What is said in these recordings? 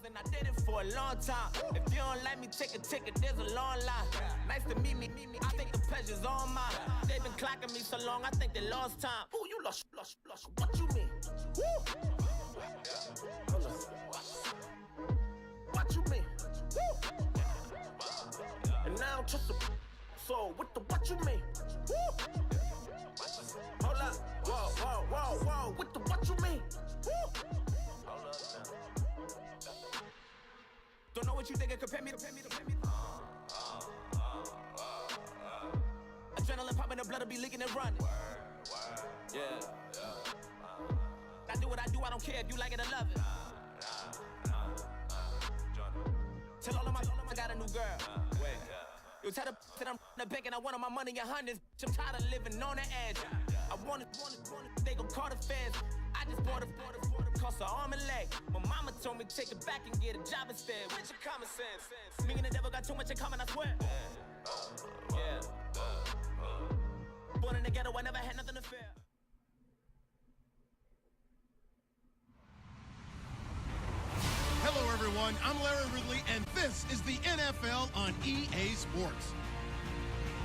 and I did it for a long time. If you don't like me, take a ticket, there's a long line. Nice to meet me, I think the pleasure's all mine. They've been clocking me so long, I think they lost time. Ooh, you lost, what you mean? Woo! Hold up. What you mean? Woo! And now I don't trust the so what the what you mean? Woo! Hold up, whoa, what the what you mean? Woo! Hold up now. Don't know what you think, compare me. Adrenaline popping, the blood will be leaking and running. Yeah. I do what I do, I don't care if you like it or love it. Tell all of my I got a new girl. Wait. You tell the that I'm the bank and I want all my money in hundreds. I'm tired of living on the edge. I want it, they gon' call the feds. I just bought a cost an arm and leg. My mama told me take it back and get a job instead. Where's your common sense? Me and the devil got too much in common, I swear. Yeah. Born in the ghetto, I never had nothing to fear. Hello, everyone. I'm Larry Ridley, and this is the NFL on EA Sports.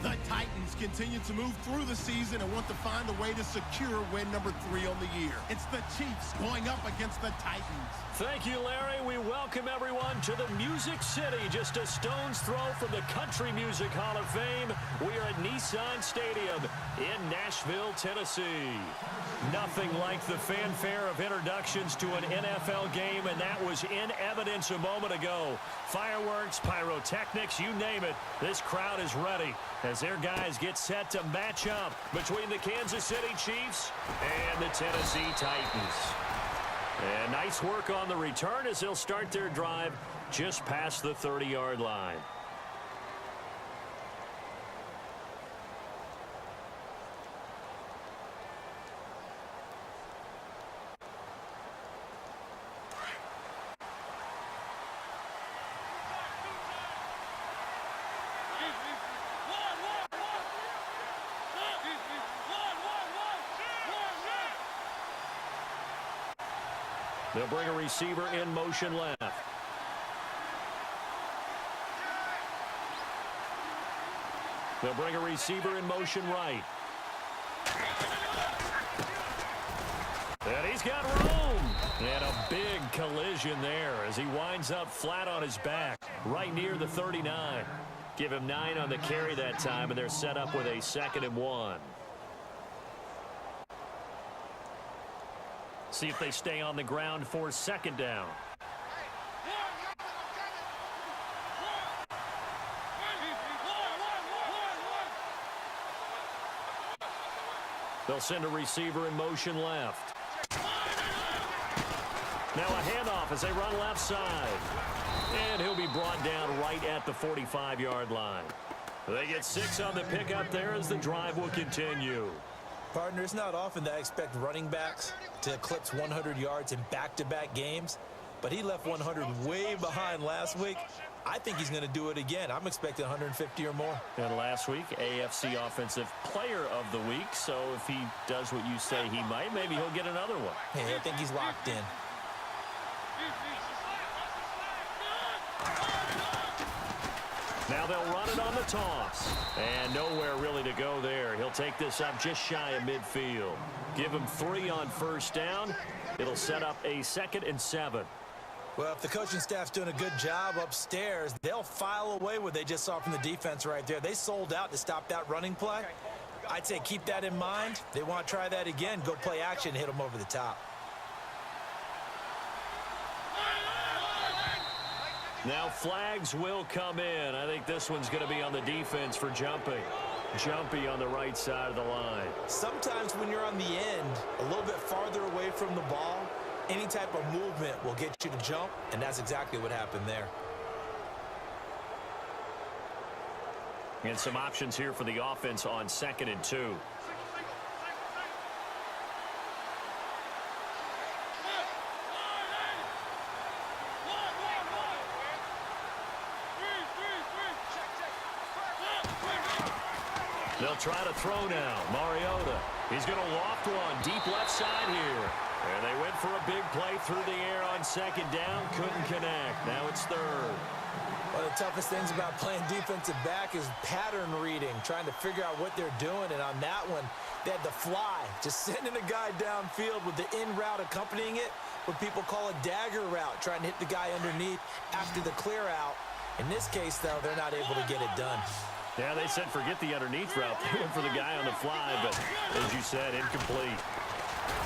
The Titans continue to move through the season and want to find a way to secure win number 3 on the year. It's the Chiefs going up against the Titans. Thank you, Larry. We welcome everyone to the Music City, just a stone's throw from the Country Music Hall of Fame. We are at Nissan Stadium in Nashville, Tennessee. Nothing like the fanfare of introductions to an NFL game, and that was in evidence a moment ago. Fireworks, pyrotechnics, you name it. This crowd is ready as their guys get set to match up between the Kansas City Chiefs and the Tennessee Titans. And nice work on the return as they'll start their drive just past the 30-yard line. They'll bring a receiver in motion left. They'll bring a receiver in motion right. And he's got room. And a big collision there as he winds up flat on his back, right near the 39. Give him 9 on the carry that time, and they're set up with a 2nd and 1. See if they stay on the ground for 2nd down. They'll send a receiver in motion left. Now a handoff as they run left side. And he'll be brought down right at the 45-yard line. They get 6 on the pickup there as the drive will continue. Partner, it's not often that I expect running backs to eclipse 100 yards in back-to-back games, but he left 100 way behind last week. I think he's going to do it again. I'm expecting 150 or more. And last week, AFC Offensive Player of the Week, so if he does what you say he might, maybe he'll get another one. Hey, I think he's locked in. Now they'll run it on the toss. And nowhere really to go there. He'll take this up just shy of midfield. Give him 3 on 1st down. It'll set up a 2nd and 7. Well, if the coaching staff's doing a good job upstairs, they'll file away what they just saw from the defense right there. They sold out to stop that running play. I'd say keep that in mind. They want to try that again. Go play action, hit them over the top. Now flags will come in. I think this one's going to be on the defense for jumping. Jumpy on the right side of the line. Sometimes when you're on the end, a little bit farther away from the ball, any type of movement will get you to jump, and that's exactly what happened there. And some options here for the offense on 2nd and 2. They'll try to throw now. Mariota. He's going to loft one deep left side here. And they went for a big play through the air on second down. Couldn't connect. Now it's third. One of the toughest things about playing defensive back is pattern reading, trying to figure out what they're doing. And on that one, they had the fly, just sending a guy downfield with the in route accompanying it, what people call a dagger route, trying to hit the guy underneath after the clear out. In this case, though, they're not able to get it done. Yeah, they said forget the underneath route. They went for the guy on the fly, but as you said, incomplete.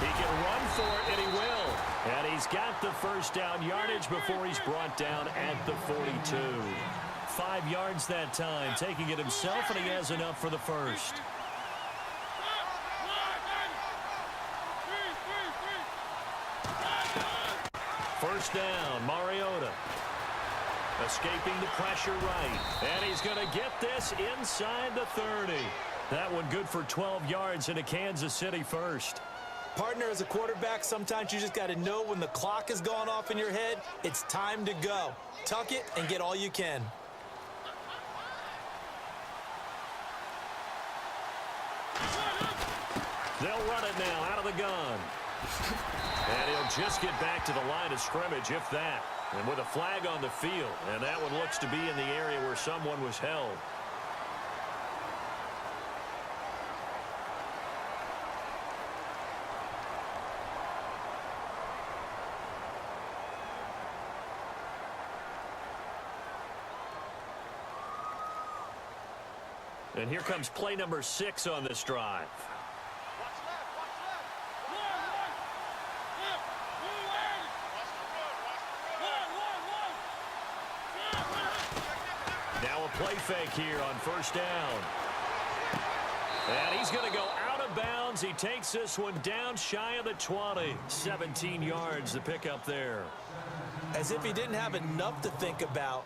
He can run for it, and he will. And he's got the first down yardage before he's brought down at the 42. 5 yards that time, taking it himself, and he has enough for the first. First down, Mariota. Escaping the pressure right. And he's going to get this inside the 30. That one good for 12 yards into Kansas City first. Partner, as a quarterback, sometimes you just got to know when the clock has gone off in your head, it's time to go. Tuck it and get all you can. They'll run it now out of the gun. And he'll just get back to the line of scrimmage, if that. And with a flag on the field. And that one looks to be in the area where someone was held. And here comes play number 6 on this drive. Now a play fake here on first down. And he's going to go out of bounds. He takes this one down shy of the 20. 17 yards to pick up there. As if he didn't have enough to think about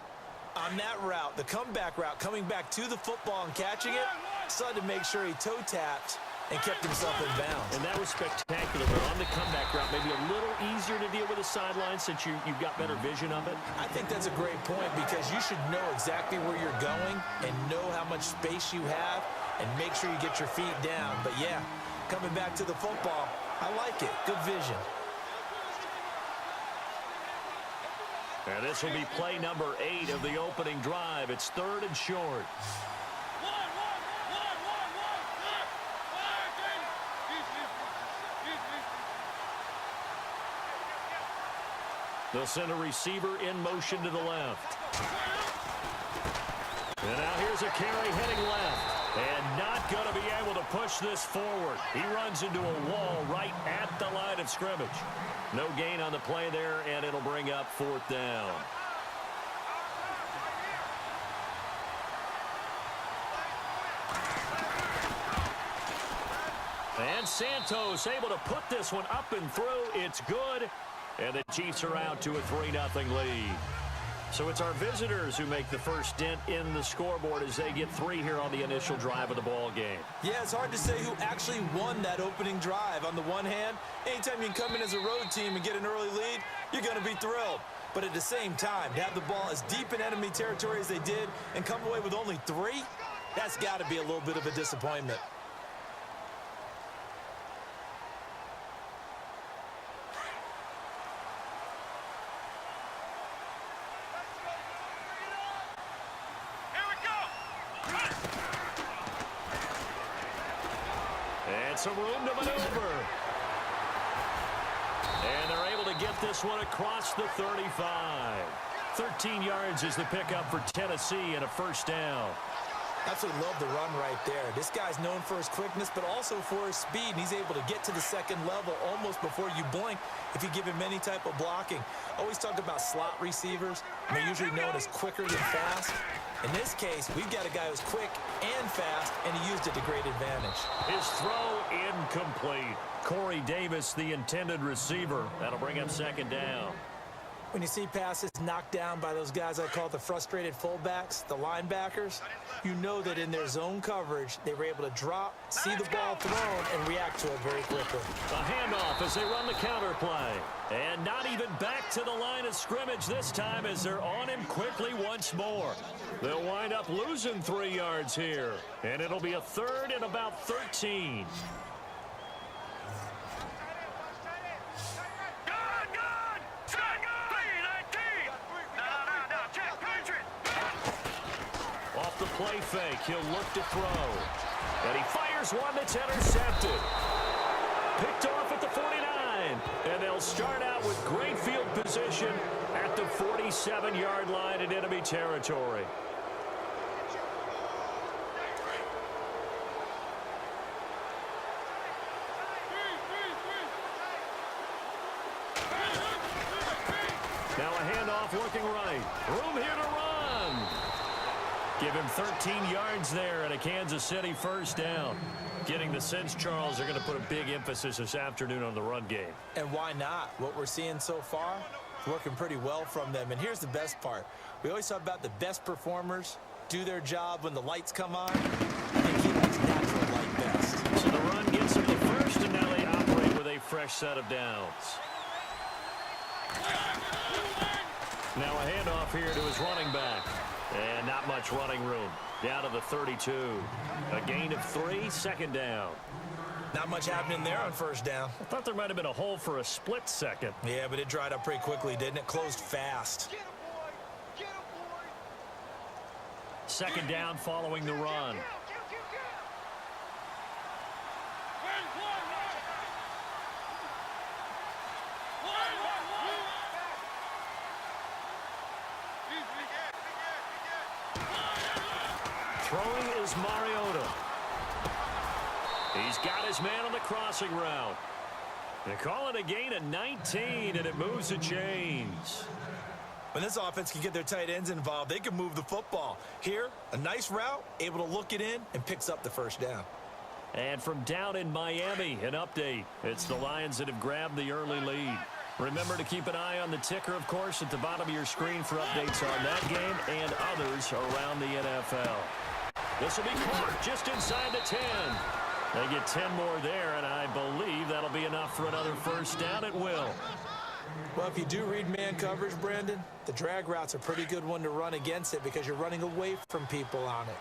on that route, the comeback route, coming back to the football and catching it, decided to make sure he toe tapped and kept himself in bounds. And that was spectacular, but on the comeback route, maybe a little easier to deal with the sideline since you've got better vision of it. I think that's a great point because you should know exactly where you're going and know how much space you have and make sure you get your feet down. But yeah, coming back to the football, I like it. Good vision. And this will be play number 8 of the opening drive. It's third and short. They'll send a receiver in motion to the left. And now here's a carry heading left. And not going to be able to push this forward. He runs into a wall right at the line of scrimmage. No gain on the play there, and it'll bring up fourth down. And Santos able to put this one up and through. It's good. And the Chiefs are out to a 3-0 lead. So it's our visitors who make the first dent in the scoreboard as they get 3 here on the initial drive of the ball game. Yeah, it's hard to say who actually won that opening drive. On the one hand, anytime you can come in as a road team and get an early lead, you're going to be thrilled. But at the same time, to have the ball as deep in enemy territory as they did and come away with only 3, that's got to be a little bit of a disappointment. Some room to maneuver. And they're able to get this one across the 35. 13 yards is the pickup for Tennessee and a first down. Absolutely love the run right there. This guy's known for his quickness, but also for his speed. And he's able to get to the second level almost before you blink if you give him any type of blocking. Always talk about slot receivers. They're usually known as quicker than fast. In this case, we've got a guy who's quick and fast, and he used it to great advantage. His throw incomplete. Corey Davis, the intended receiver. That'll bring up second down. When you see passes knocked down by those guys I call the frustrated fullbacks, the linebackers, you know that in their zone coverage, they were able to drop, see the ball thrown, and react to it very quickly. A handoff as they run the counter play. And not even back to the line of scrimmage this time as they're on him quickly once more. They'll wind up losing 3 yards here. And it'll be a third and about 13. play fake. He'll look to throw. And he fires one that's intercepted. Picked off at the 49. And they'll start out with great field position at the 47-yard line in enemy territory. Now a handoff looking right. Room here to run. Give him 13 yards there and a Kansas City first down. Getting the sense, Charles, they're going to put a big emphasis this afternoon on the run game. And why not? What we're seeing so far, working pretty well from them. And here's the best part. We always talk about the best performers do their job when the lights come on. They keep these natural light best. So the run gets them the first, and now they operate with a fresh set of downs. Now a handoff here to his running back. And not much running room. Down to the 32. A gain of 3, second down. Not much happening there on first down. I thought there might have been a hole for a split second. Yeah, but it dried up pretty quickly, didn't it? Closed fast. Second down following the run. Throwing is Mariota. He's got his man on the crossing route. They call it a gain of 19, and it moves the chains. When this offense can get their tight ends involved, they can move the football. Here, a nice route, able to look it in, and picks up the first down. And from down in Miami, an update. It's the Lions that have grabbed the early lead. Remember to keep an eye on the ticker, of course, at the bottom of your screen for updates on that game and others around the NFL. This will be caught just inside the 10. They get 10 more there, and I believe that'll be enough for another first down. It will. Well, if you do read man coverage, Brandon, the drag route's a pretty good one to run against it because you're running away from people on it.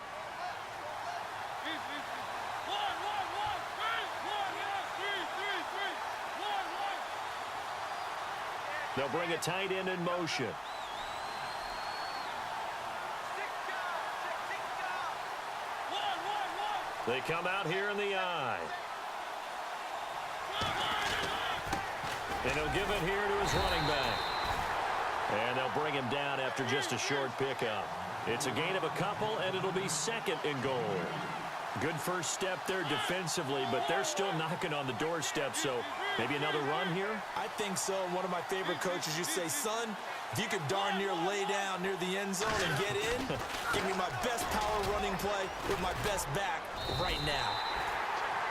They'll bring a tight end in motion. They come out here in the eye. And he'll give it here to his running back. And they'll bring him down after just a short pickup. It's a gain of a couple, and it'll be second and goal. Good first step there defensively, but they're still knocking on the doorstep, so maybe another run here? I think so. One of my favorite coaches used to say, son, if you could darn near lay down near the end zone and get in, give me my best power running play with my best back right now.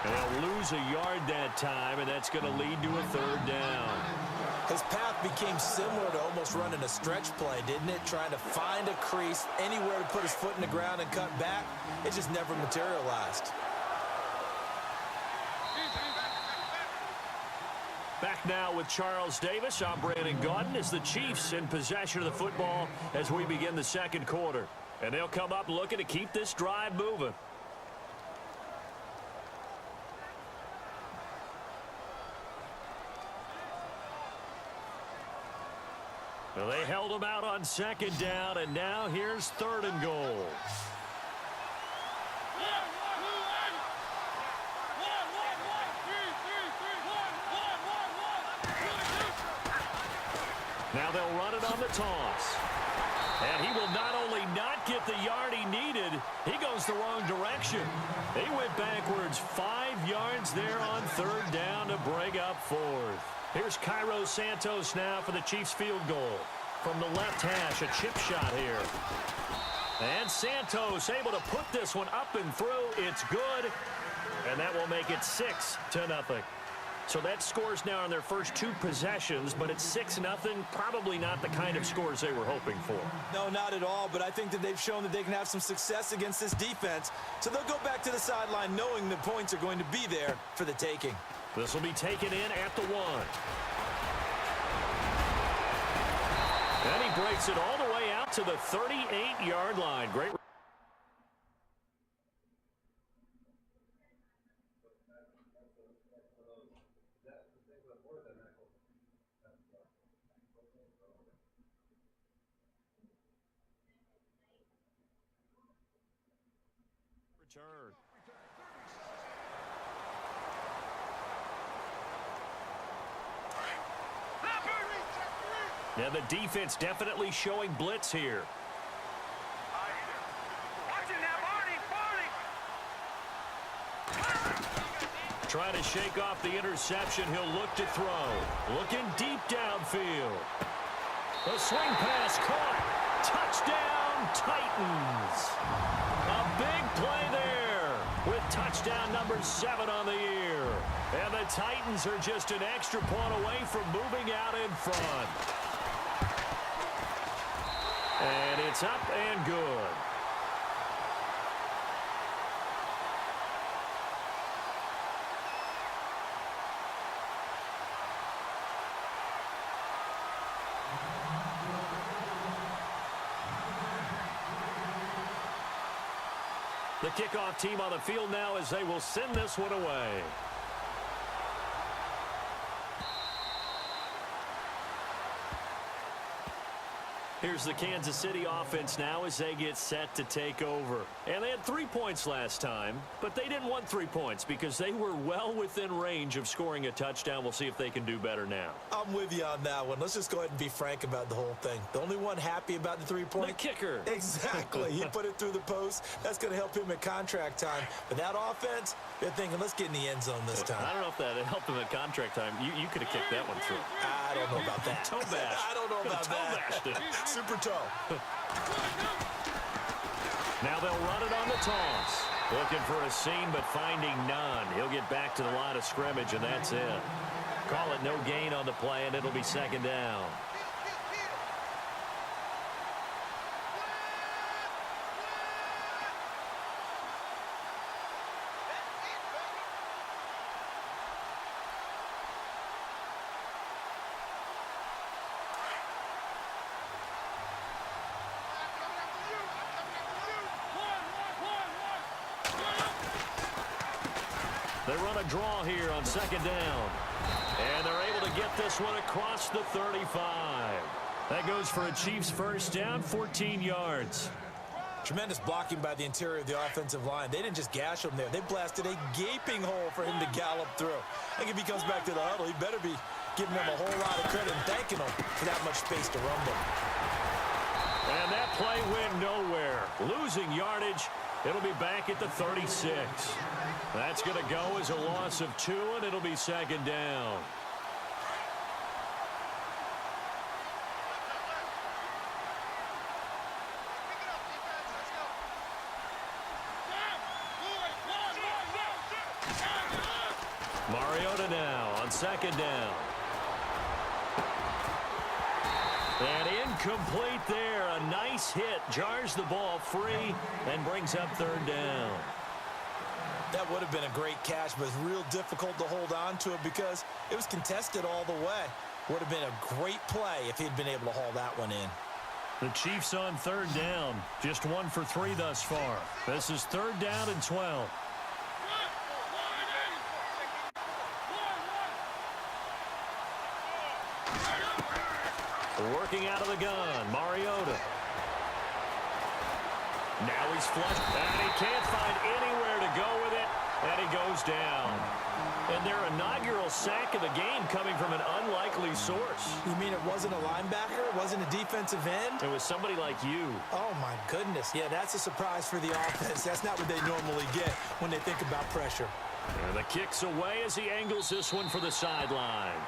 And they'll lose a yard that time, and that's going to lead to a third down. His path became similar to almost running a stretch play, didn't it? Trying to find a crease, anywhere to put his foot in the ground and cut back. It just never materialized. Back now with Charles Davis. I'm Brandon Gaudin as the Chiefs in possession of the football as we begin the second quarter. And they'll come up looking to keep this drive moving. Well, they held him out on second down, and now here's third and goal. Now they'll run it on the toss. And he will not only not get the yard he needed, he goes the wrong direction. He went backwards 5 yards there on third down to bring up fourth. Here's Cairo Santos now for the Chiefs field goal. From the left hash, a chip shot here. And Santos able to put this one up and through. It's good. And that will make it 6-0. So that scores now on their first 2 possessions, but it's 6-0. Probably not the kind of scores they were hoping for. No, not at all, but I think that they've shown that they can have some success against this defense. So they'll go back to the sideline knowing the points are going to be there for the taking. This will be taken in at the 1. And he breaks it all the way out to the 38-yard line. Great. Return. Yeah, the defense definitely showing blitz here. Trying to shake off the interception. He'll look to throw. Looking deep downfield. The swing pass caught. Touchdown, Titans. A big play there with touchdown number 7 on the year. And the Titans are just an extra point away from moving out in front. And it's up and good. The kickoff team on the field now as they will send this one away. Here's the Kansas City offense now as they get set to take over. And they had 3 points last time, but they didn't want 3 points because they were well within range of scoring a touchdown. We'll see if they can do better now. I'm with you on that one. Let's just go ahead and be frank about the whole thing. The only one happy about the 3-point? The kicker. Exactly. He put it through the post. That's going to help him at contract time. But that offense, they're thinking, let's get in the end zone this time. I don't know if that helped him at contract time. You could have kicked that one through. I don't know about that. Toe bash. I don't know about that. Toe bashed it. Super toe. Now they'll run it on the toss. Looking for a seam, but finding none. He'll get back to the line of scrimmage, and that's it. Call it no gain on the play, and it'll be second down. They run a draw here on second down. And they're able to get this one across the 35. That goes for a Chiefs first down, 14 yards. Tremendous blocking by the interior of the offensive line. They didn't just gash him there. They blasted a gaping hole for him to gallop through. I think if he comes back to the huddle, he better be giving them a whole lot of credit and thanking them for that much space to rumble. And that play went nowhere. Losing yardage. It'll be back at the 36. That's going to go as a loss of 2, and it'll be second down. Mariota now on second down. And incomplete there. A nice hit. Jars the ball free and brings up third down. That would have been a great catch, but it's real difficult to hold on to it because it was contested all the way. Would have been a great play if he'd been able to haul that one in. The Chiefs on third down. Just 1 for 3 thus far. This is third down and 12. Working out of the gun, Mariota. Now he's flushed, and he can't find anywhere to go with it, and he goes down. And their inaugural sack of the game coming from an unlikely source. You mean it wasn't a linebacker? It wasn't a defensive end? It was somebody like you. Oh, my goodness. Yeah, that's a surprise for the offense. That's not what they normally get when they think about pressure. And the kick's away as he angles this one for the sideline.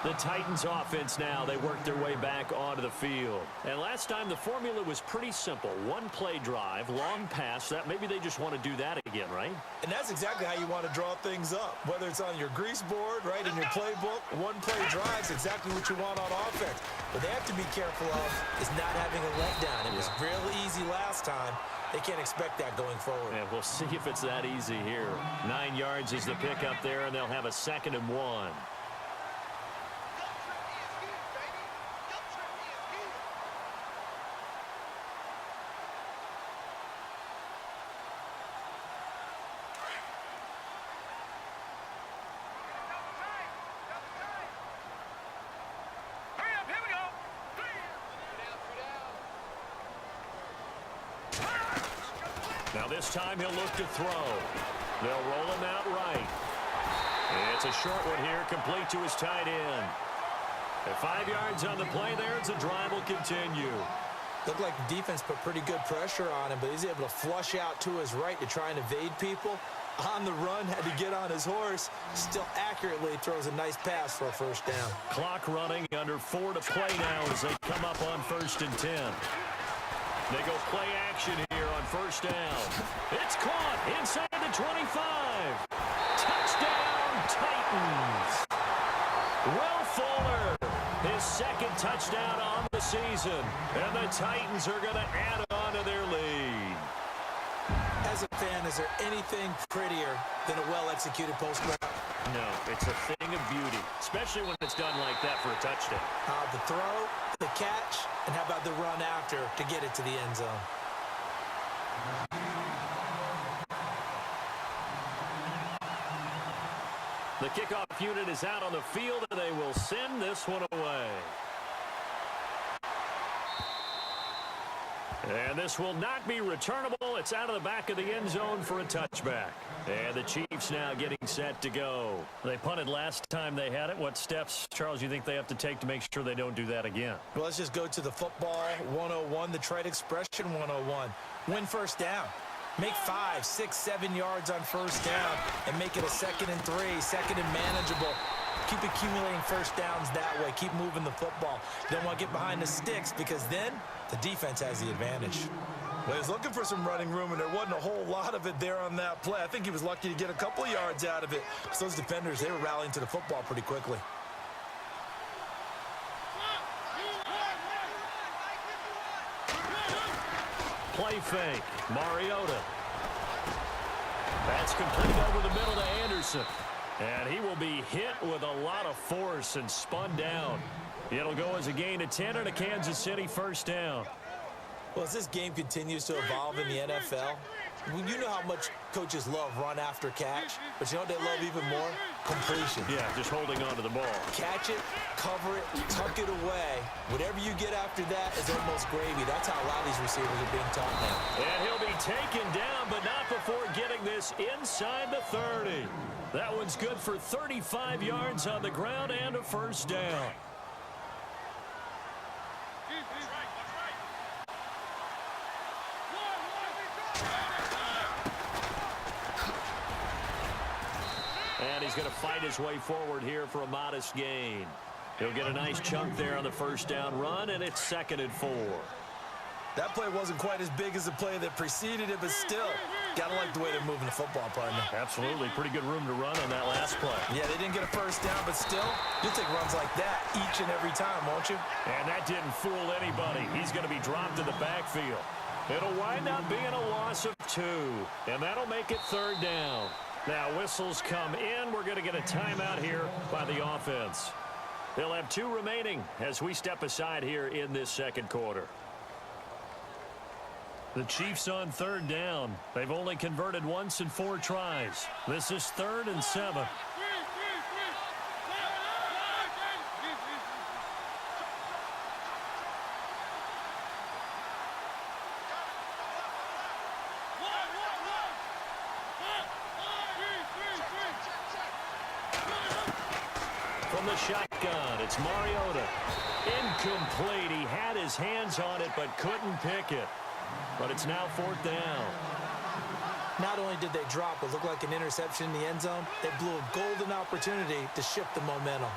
The Titans offense now, they work their way back onto the field. And last time the formula was pretty simple. 1 play drive, long pass. That maybe they just want to do that again, right? And that's exactly how you want to draw things up. Whether it's on your grease board, right, in your playbook, 1 play drive is exactly what you want on offense. What they have to be careful of is not having a letdown. It was real easy last time. They can't expect that going forward. Yeah, we'll see if it's that easy here. 9 yards is the pickup there, and they'll have a 2nd and 1. Now this time he'll look to throw. They'll roll him out right. It's a short one here, complete to his tight end. At 5 yards on the play there, the drive will continue. Looked like the defense put pretty good pressure on him, but he's able to flush out to his right to try and evade people. On the run, had to get on his horse. Still accurately throws a nice pass for a first down. Clock running, under 4 to play now as they come up on 1st and 10. They go play action here on first down. It's caught inside the 25. Touchdown, Titans. Will Fuller, his second touchdown on the season. And the Titans are going to add on to their lead. As a fan, is there anything prettier than a well-executed post route? No, it's a thing of beauty, especially when it's done like that for a touchdown. The throw, the catch, and how about the run after to get it to the end zone? The kickoff unit is out on the field, and they will send this one away. And this will not be returnable. It's out of the back of the end zone for a touchback. And the Chiefs now getting set to go. They punted last time they had it. What steps, Charles, you think they have to take to make sure they don't do that again? Well, let's just go to the football 101, the trade expression 101. Win first down. Make 5, 6, 7 yards on first down and make it a 2nd and 3, 2nd and manageable. Keep accumulating first downs that way. Keep moving the football. You don't want to get behind the sticks because then the defense has the advantage. Well, he was looking for some running room, and there wasn't a whole lot of it there on that play. I think he was lucky to get a couple of yards out of it. So those defenders, they were rallying to the football pretty quickly. Play fake. Mariota. That's complete over the middle to Anderson. And he will be hit with a lot of force and spun down. It'll go as a gain of 10 and a Kansas City first down. Well, as this game continues to evolve in the NFL, you know how much coaches love run after catch, but you know what they love even more? Completion. Yeah, just holding on to the ball. Catch it, cover it, tuck it away. Whatever you get after that is almost gravy. That's how a lot of these receivers are being taught now. And he'll be taken down, but not before getting this inside the 30. That one's good for 35 yards on the ground and a first down. And he's going to fight his way forward here for a modest gain. He'll get a nice chunk there on the first down run, and it's 2nd and 4. That play wasn't quite as big as the play that preceded it, but still, gotta like the way they're moving the football, partner. Absolutely. Pretty good room to run on that last play. Yeah, they didn't get a first down, but still, you'll take runs like that each and every time, won't you? And that didn't fool anybody. He's going to be dropped in the backfield. It'll wind up being a loss of 2, and that'll make it 3rd down. Now, whistles come in. We're going to get a timeout here by the offense. They'll have 2 remaining as we step aside here in this second quarter. The Chiefs on 3rd down. They've only converted once in 4 tries. This is 3rd and 7. From the shotgun, it's Mariota. Incomplete. He had his hands on it but couldn't pick it. But it's now 4th down. Not only did they drop what looked like an interception in the end zone, they blew a golden opportunity to shift the momentum.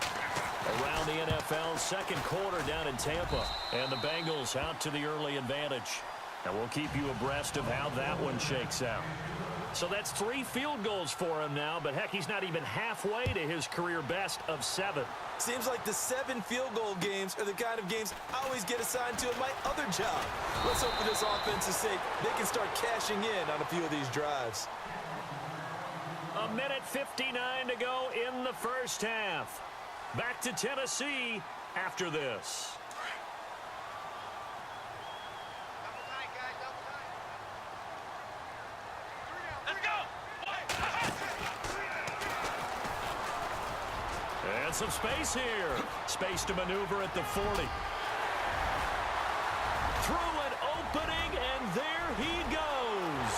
Around the NFL, second quarter down in Tampa. And the Bengals out to the early advantage. And we'll keep you abreast of how that one shakes out. So that's 3 field goals for him now, but heck, he's not even halfway to his career best of 7. Seems like the 7 field goal games are the kind of games I always get assigned to in my other job. Let's hope for this offense's sake they can start cashing in on a few of these drives. A minute 59 to go in the first half. Back to Tennessee after this. And some space here. Space to maneuver at the 40. Through an opening, and there he goes.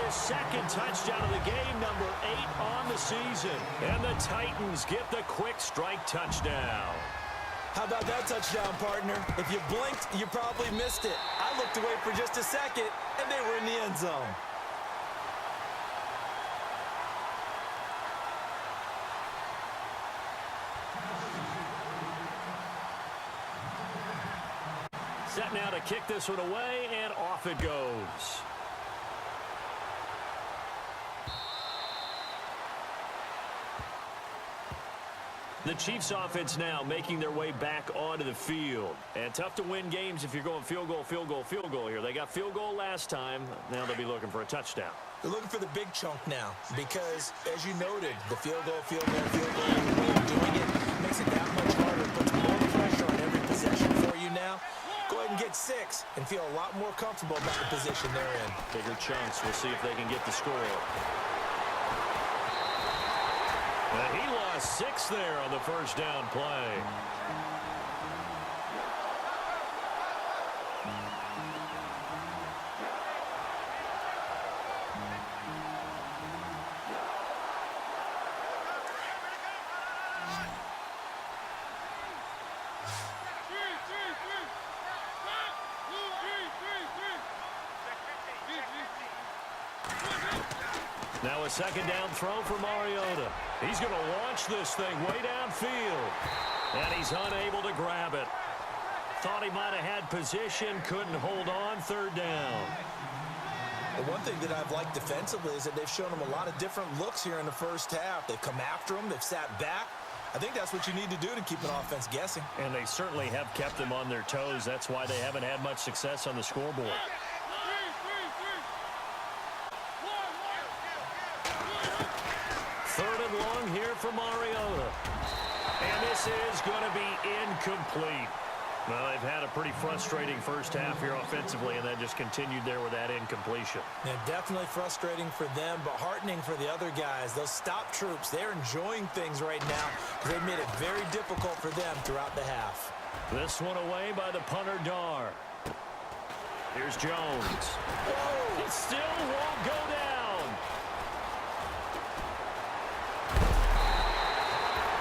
his second touchdown of the game, number 8 on the season. And the Titans get the quick strike touchdown. How about that touchdown, partner? If you blinked, you probably missed it. I looked away for just a second, and they were in the end zone. Set now to kick this one away, and off it goes. The Chiefs offense now making their way back onto the field. And tough to win games if you're going field goal, field goal, field goal here. They got field goal last time. Now they'll be looking for a touchdown. They're looking for the big chunk now because, as you noted, the field goal, field goal, field goal, the way of doing it makes it that much harder, puts more pressure on every possession for you now. Go ahead and get 6 and feel a lot more comfortable about the position they're in. Bigger chunks. We'll see if they can get the score. And he lost 6 there on the first down play. Now a second down throw for Mariota. He's going to launch this thing way downfield. And he's unable to grab it. Thought he might have had position, couldn't hold on, third down. The one thing that I've liked defensively is that they've shown them a lot of different looks here in the first half. They've come after them, they've sat back. I think that's what you need to do to keep an offense guessing. And they certainly have kept them on their toes. That's why they haven't had much success on the scoreboard. Third and long here for Mariota. And this is going to be incomplete. Well, they've had a pretty frustrating first half here offensively, and then just continued there with that incompletion. Yeah, definitely frustrating for them, but heartening for the other guys. Those stop troops, they're enjoying things right now because they've made it very difficult for them throughout the half. This one away by the punter, Dar. Here's Jones. Whoa! It still won't go down.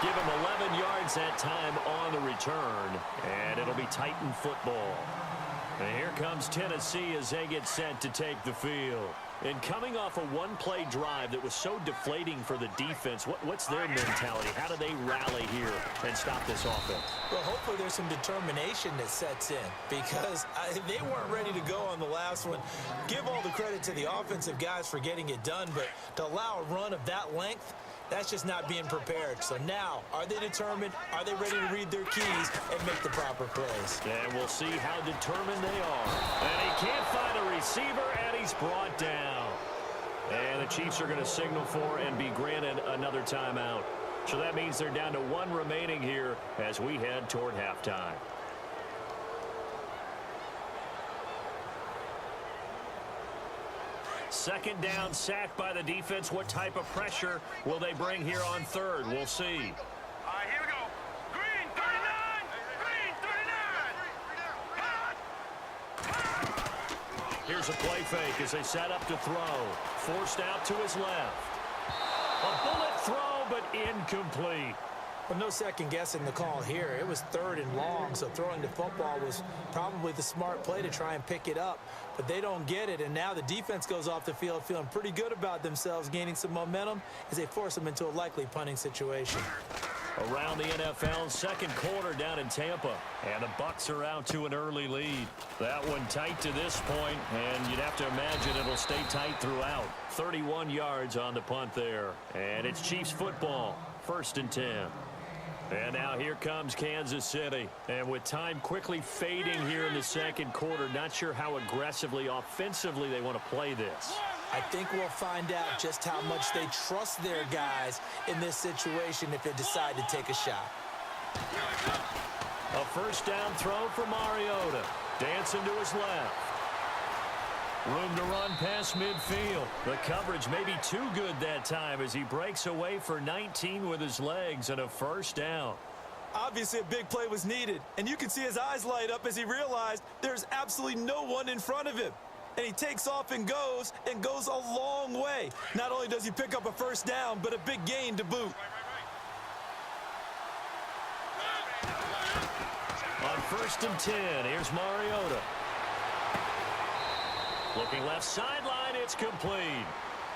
Give him 11 yards that time on the return, and it'll be Titan football. And here comes Tennessee as they get set to take the field. And coming off a one-play drive that was so deflating for the defense, what's their mentality? How do they rally here and stop this offense? Well, hopefully there's some determination that sets in because they weren't ready to go on the last one. Give all the credit to the offensive guys for getting it done, but to allow a run of that length, that's just not being prepared. So now, are they determined? Are they ready to read their keys and make the proper plays? And we'll see how determined they are. And he can't find a receiver, and he's brought down. And the Chiefs are going to signal for and be granted another timeout. So that means they're down to 1 remaining here as we head toward halftime. Second down, sack by the defense. What type of pressure will they bring here on third? We'll see. All right, here we go. Green 39! Green 39! Here's a play fake as they set up to throw. Forced out to his left. A bullet throw, but incomplete. Well, no second guessing the call here. It was third and long, so throwing the football was probably the smart play to try and pick it up. But they don't get it, and now the defense goes off the field feeling pretty good about themselves, gaining some momentum as they force them into a likely punting situation. Around the NFL, second quarter down in Tampa, and the Bucs are out to an early lead. That one tight to this point, and you'd have to imagine it'll stay tight throughout. 31 yards on the punt there, and it's Chiefs football, 1st and 10. And now here comes Kansas City. And with time quickly fading here in the second quarter, not sure how aggressively, offensively they want to play this. I think we'll find out just how much they trust their guys in this situation if they decide to take a shot. A first down throw for Mariota. Dancing to his left. Room to run past midfield. The coverage may be too good that time as he breaks away for 19 with his legs and a first down. Obviously a big play was needed, and you can see his eyes light up as he realized there's absolutely no one in front of him. and he takes off and goes a long way. Not only does he pick up a first down, but a big gain to boot. On 1st and 10, here's Mariota. Looking left sideline, it's complete.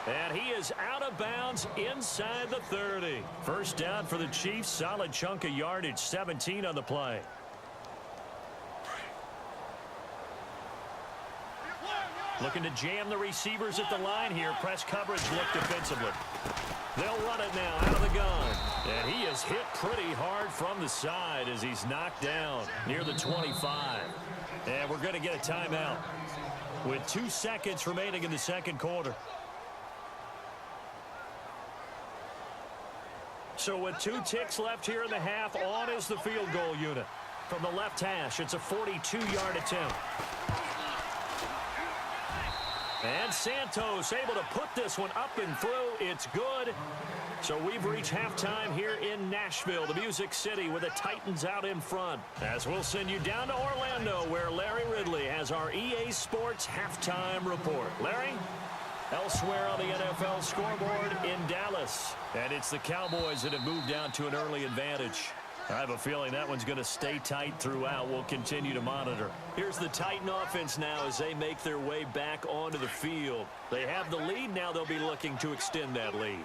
And he is out of bounds inside the 30. First down for the Chiefs, solid chunk of yardage, 17 on the play. Looking to jam the receivers at the line here. Press coverage look defensively. They'll run it now out of the gun. And he is hit pretty hard from the side as he's knocked down near the 25. And we're going to get a timeout with 2 seconds remaining in the second quarter. So with 2 ticks left here in the half, on is the field goal unit. From the left hash, it's a 42-yard attempt. And Santos able to put this one up and through. It's good. So we've reached halftime here in Nashville, the Music City, with the Titans out in front. As we'll send you down to Orlando, where Larry Ridley has our EA Sports halftime report. Larry? Elsewhere on the NFL scoreboard in Dallas. And it's the Cowboys that have moved down to an early advantage. I have a feeling that one's going to stay tight throughout. We'll continue to monitor. Here's the Titan offense now as they make their way back onto the field. They have the lead. Now they'll be looking to extend that lead.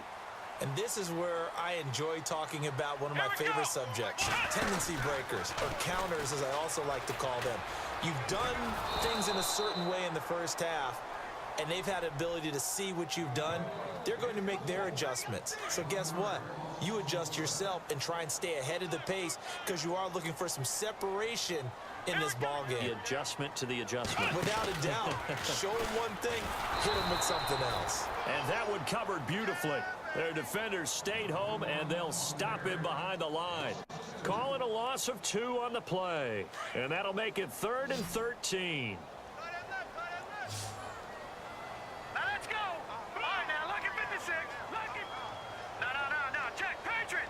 And this is where I enjoy talking about one of my favorite subjects, tendency breakers, or counters as I also like to call them. You've done things in a certain way in the first half, and they've had ability to see what you've done. They're going to make their adjustments. So guess what? You adjust yourself and try and stay ahead of the pace because you are looking for some separation in this ball game. The adjustment to the adjustment. Without a doubt. Show them one thing, hit them with something else. And that one covered beautifully. Their defenders stayed home, and they'll stop him behind the line. Call it a loss of 2 on the play. And that'll make it 3rd and 13. Now let's go. All right, now look at 56. Look at... No. Check. Patriot.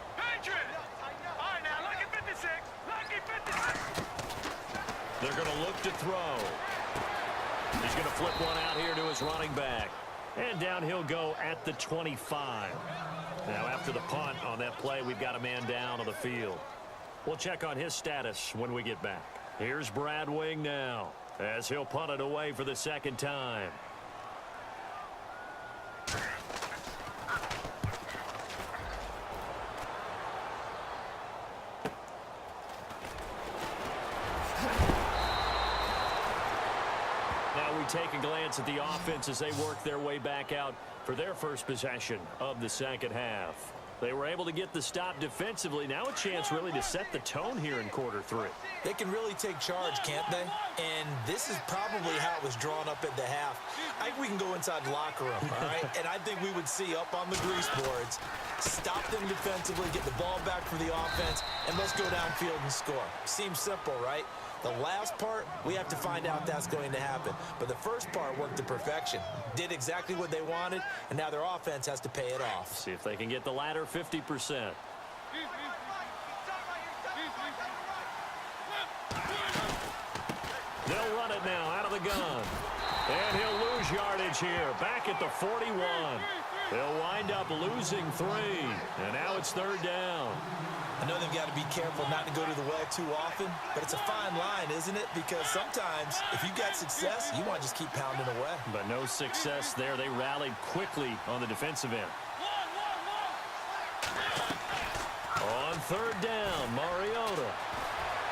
All right, now look at 56. Look at 56. They're going to look to throw. He's going to flip one out here to his running back. And down he'll go at the 25. Now after the punt on that play, we've got a man down on the field. We'll check on his status when we get back. Here's Brad Wing now as he'll punt it away for the second time. Take a glance at the offense as they work their way back out for their first possession of the second half. They were able to get the stop defensively. Now a chance really to set the tone here in quarter 3. They can really take charge, can't they? And this is probably how it was drawn up at the half. I think we can go inside the locker room, all right? And I think we would see up on the grease boards, stop them defensively, get the ball back for the offense, and let's go downfield and score. Seems simple, right? The last part, we have to find out that's going to happen. But the first part worked to perfection. Did exactly what they wanted, and now their offense has to pay it off. See if they can get the latter 50%. They'll run it now out of the gun. And he'll lose yardage here. Back at the 41. They'll wind up losing 3. And now it's 3rd down. I know they've got to be careful not to go to the well too often, but it's a fine line, isn't it? Because sometimes, if you've got success, you want to just keep pounding away. But no success there. They rallied quickly on the defensive end. On 3rd down, Mariota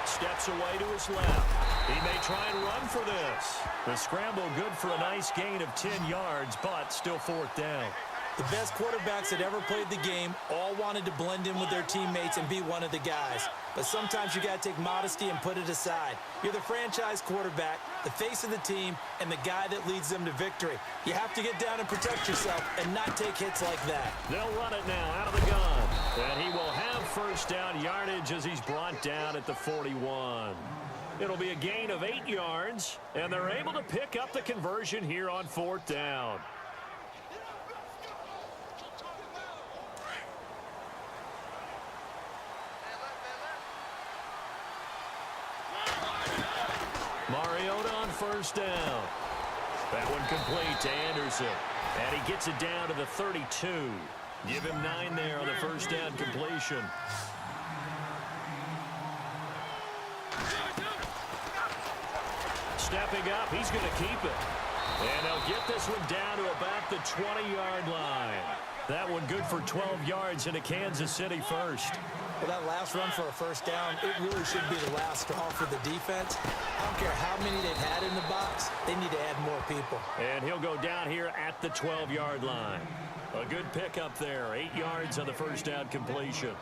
steps away to his left. He may try and run for this. The scramble good for a nice gain of 10 yards, but still 4th down. The best quarterbacks that ever played the game all wanted to blend in with their teammates and be one of the guys. But sometimes you got to take modesty and put it aside. You're the franchise quarterback, the face of the team, and the guy that leads them to victory. You have to get down and protect yourself and not take hits like that. They'll run it now out of the gun. And he will have 1st down yardage as he's brought down at the 41. It'll be a gain of 8 yards, and they're able to pick up the conversion here on 4th down. Mariota on 1st down. That one complete to Anderson. And he gets it down to the 32. Give him 9 there on the first down completion. Stepping up, he's going to keep it. And they'll get this one down to about the 20-yard line. That one good for 12 yards into Kansas City first. Well, that last run for a first down, it really should be the last straw for the defense. I don't care how many they've had in the box. They need to add more people. And he'll go down here at the 12-yard line. A good pickup there. 8 yards on the first down completion.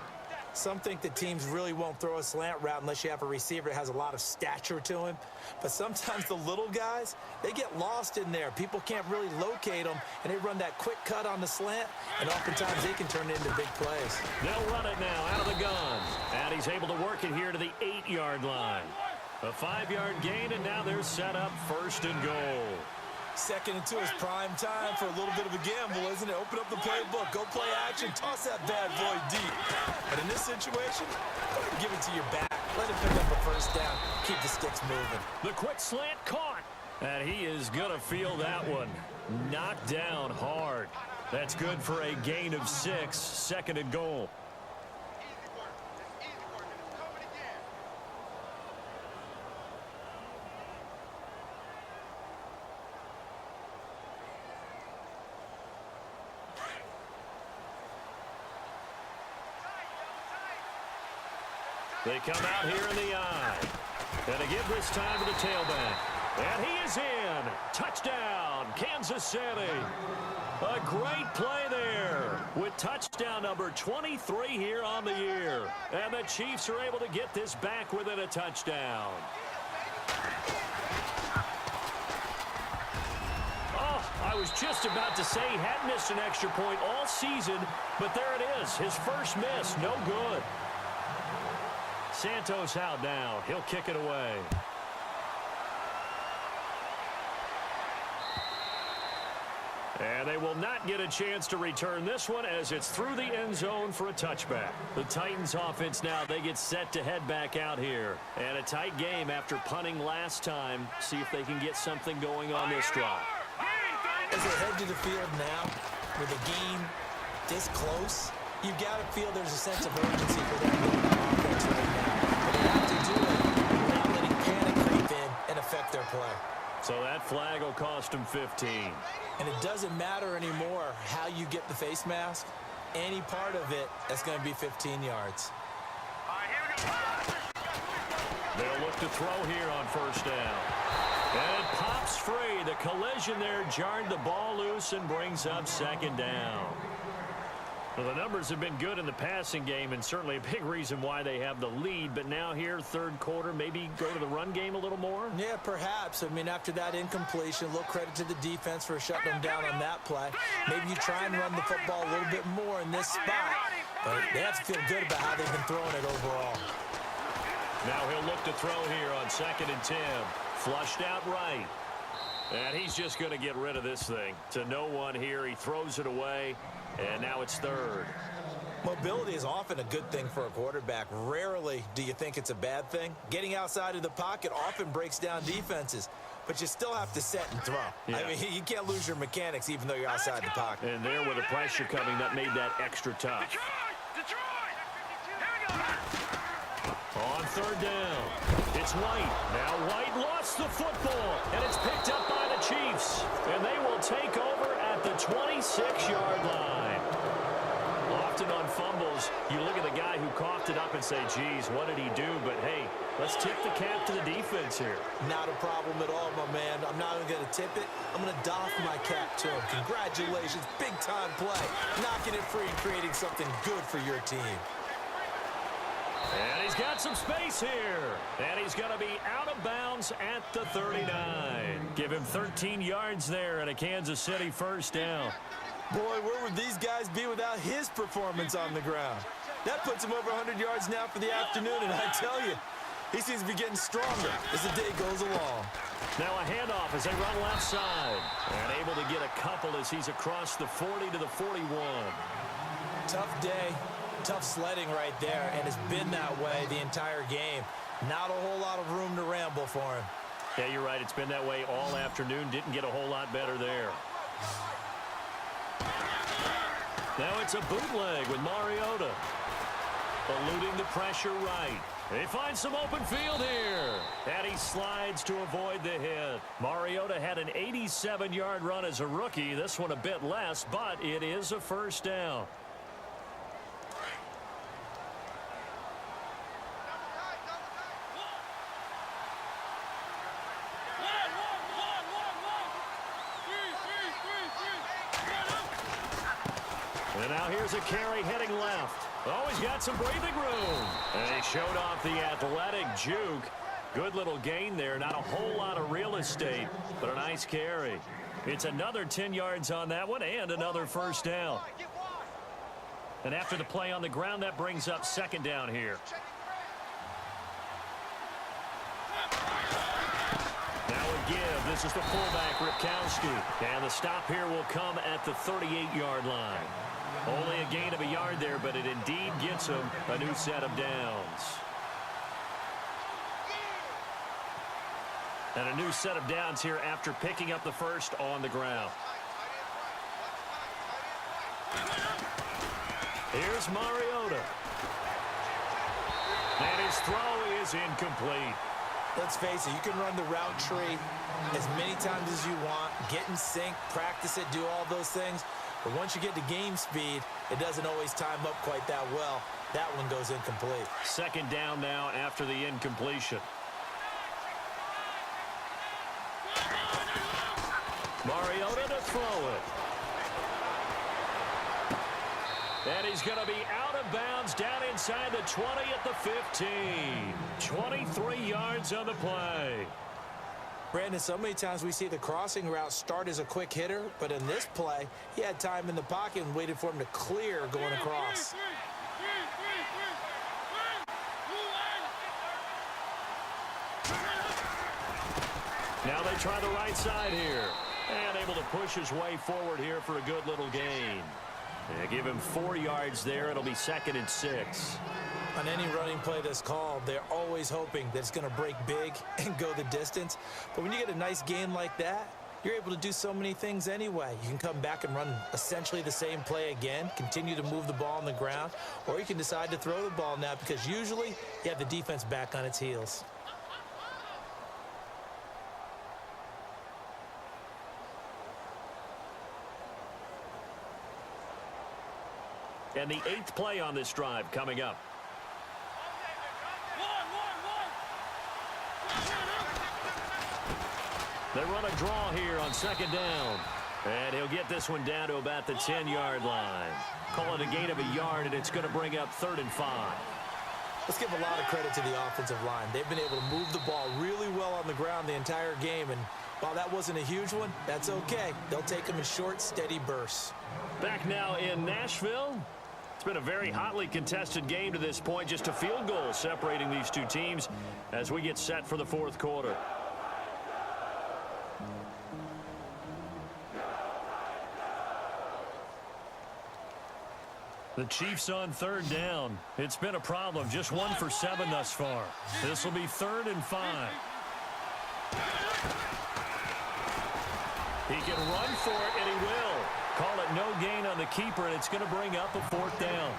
Some think the teams really won't throw a slant route unless you have a receiver that has a lot of stature to him. But sometimes the little guys, they get lost in there. People can't really locate them, and they run that quick cut on the slant, and oftentimes they can turn it into big plays. They'll run it now out of the gun. And he's able to work it here to the 8-yard line. A 5-yard gain, and now they're set up first and goal. Second and 2 is prime time for a little bit of a gamble, isn't it? Open up the playbook, go play action, toss that bad boy deep. But in this situation, go ahead and give it to your back. Let him pick up a first down. Keep the sticks moving. The quick slant caught. And he is going to feel that one. Knocked down hard. That's good for a gain of 6, second and goal. They come out here in the eye. And to give this time to the tailback. And he is in. Touchdown, Kansas City. A great play there with touchdown number 23 here on the year. And the Chiefs are able to get this back within a touchdown. Oh, I was just about to say he hadn't missed an extra point all season, but there it is. His first miss, no good. Santos out now. He'll kick it away. And they will not get a chance to return this one as it's through the end zone for a touchback. The Titans offense now, they get set to head back out here. And a tight game after punting last time. See if they can get something going on this drive. As they head to the field now, with the game this close, you've got to feel there's a sense of urgency for them going on offense right now. But they have to do it without letting panic creep in and affect their play. So that flag will cost them 15. And it doesn't matter anymore how you get the face mask. Any part of it, that's going to be 15 yards. All right, here we go. They'll look to throw here on first down. And it pops free. The collision there jarred the ball loose and brings up second down. Well, the numbers have been good in the passing game and certainly a big reason why they have the lead. But now here, third quarter, maybe go to the run game a little more? Yeah, perhaps. I mean, after that incompletion, a little credit to the defense for shutting them down on that play. Maybe you try and run the football a little bit more in this spot. But they have to feel good about how they've been throwing it overall. Now he'll look to throw here on 2nd and 10. Flushed out right. And he's just going to get rid of this thing. To no one here. He throws it away. And now it's third. Mobility is often a good thing for a quarterback. Rarely do you think it's a bad thing. Getting outside of the pocket often breaks down defenses. But you still have to set and throw. Yeah. I mean, you can't lose your mechanics even though you're outside the pocket. And there with the pressure coming, that made that extra tough. Detroit! Here we go! On third down, it's White. Now White lost the football, and it's picked up by the Chiefs. And they will take over at the 26-yard line. Often on fumbles, you look at the guy who coughed it up and say, geez, what did he do? But, hey, let's tip the cap to the defense here. Not a problem at all, my man. I'm not even going to tip it. I'm going to doff my cap to him. Congratulations. Big-time play. Knocking it free, creating something good for your team. And he's got some space here. And he's going to be out of bounds at the 39. Give him 13 yards there and a Kansas City first down. Boy, where would these guys be without his performance on the ground? That puts him over 100 yards now for the afternoon, and I tell you, he seems to be getting stronger as the day goes along. Now a handoff as they run left side. And able to get a couple as he's across the 40 to the 41. Tough day. Tough sledding right there, and it's been that way the entire game. Not a whole lot of room to ramble for him. Yeah, you're right. It's been that way all afternoon. Didn't get a whole lot better there. Now it's a bootleg with Mariota. Eluding the pressure right. He finds some open field here. And he slides to avoid the hit. Mariota had an 87-yard run as a rookie. This one a bit less, but it is a first down. And now here's a carry heading left. Oh, he's got some breathing room. And he showed off the athletic juke. Good little gain there. Not a whole lot of real estate, but a nice carry. It's another 10 yards on that one and another first down. And after the play on the ground, that brings up second down here. Now a give. This is the fullback, Ripkowski. And the stop here will come at the 38-yard line. Only a gain of a yard there, but it indeed gets him a new set of downs. And a new set of downs here after picking up the first on the ground. Here's Mariota. And his throw is incomplete. Let's face it, you can run the route tree as many times as you want, get in sync, practice it, do all those things. But once you get to game speed, it doesn't always time up quite that well. That one goes incomplete. Second down now after the incompletion. Mariota to throw it. And he's going to be out of bounds down inside the 20 at the 15. 23 yards on the play. Brandon, so many times we see the crossing route start as a quick hitter, but in this play, he had time in the pocket and waited for him to clear going across. Now they try the right side here. And able to push his way forward here for a good little gain. They give him 4 yards there. It'll be 2nd and 6. On any running play that's called, they're always hoping that it's going to break big and go the distance. But when you get a nice gain like that, you're able to do so many things anyway. You can come back and run essentially the same play again, continue to move the ball on the ground, or you can decide to throw the ball now because usually you have the defense back on its heels. And the 8th play on this drive coming up. They run a draw here on second down. And he'll get this one down to about the 10-yard line. Call it a gain of a yard, and it's going to bring up 3rd and 5. Let's give a lot of credit to the offensive line. They've been able to move the ball really well on the ground the entire game. And while that wasn't a huge one, that's okay. They'll take them in short, steady bursts. Back now in Nashville. It's been a very hotly contested game to this point. Just a field goal separating these two teams as we get set for the 4th quarter. The Chiefs on 3rd down. It's been a problem. Just 1 for 7 thus far. This will be 3rd and 5. He can run for it, and he will. Call it no gain on the keeper, and it's going to bring up a 4th down.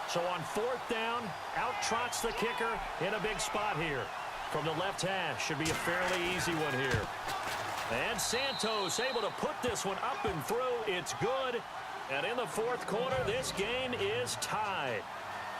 So on 4th down, out trots the kicker in a big spot here. From the left hash, should be a fairly easy one here. And Santos able to put this one up and through. It's good. And in the 4th quarter, this game is tied.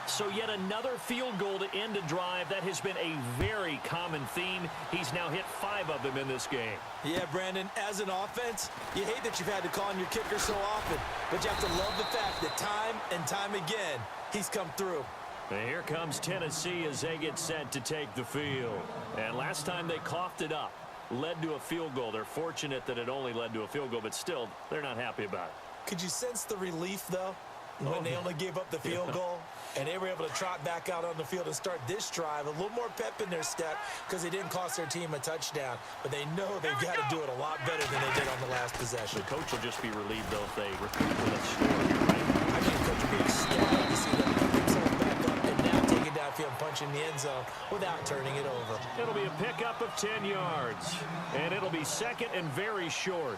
So yet another field goal to end a drive. That has been a very common theme. He's now hit 5 of them in this game. Yeah, Brandon, as an offense, you hate that you've had to call on your kicker so often, but you have to love the fact that time and time again, he's come through. And here comes Tennessee as they get set to take the field. And last time they coughed it up, led to a field goal. They're fortunate that it only led to a field goal, but still, they're not happy about it. Could you sense the relief, though, when they only gave up the field goal? And they were able to trot back out on the field and start this drive. A little more pep in their step because they didn't cost their team a touchdown. But they know they've got to do it a lot better than they did on the last possession. The coach will just be relieved, though, if they recoup with a score here, right? I think the coach will be ecstatic to see them pick themselves back up and now take it downfield and punch punch in the end zone without turning it over. It'll be a pickup of 10 yards, and it'll be second and very short.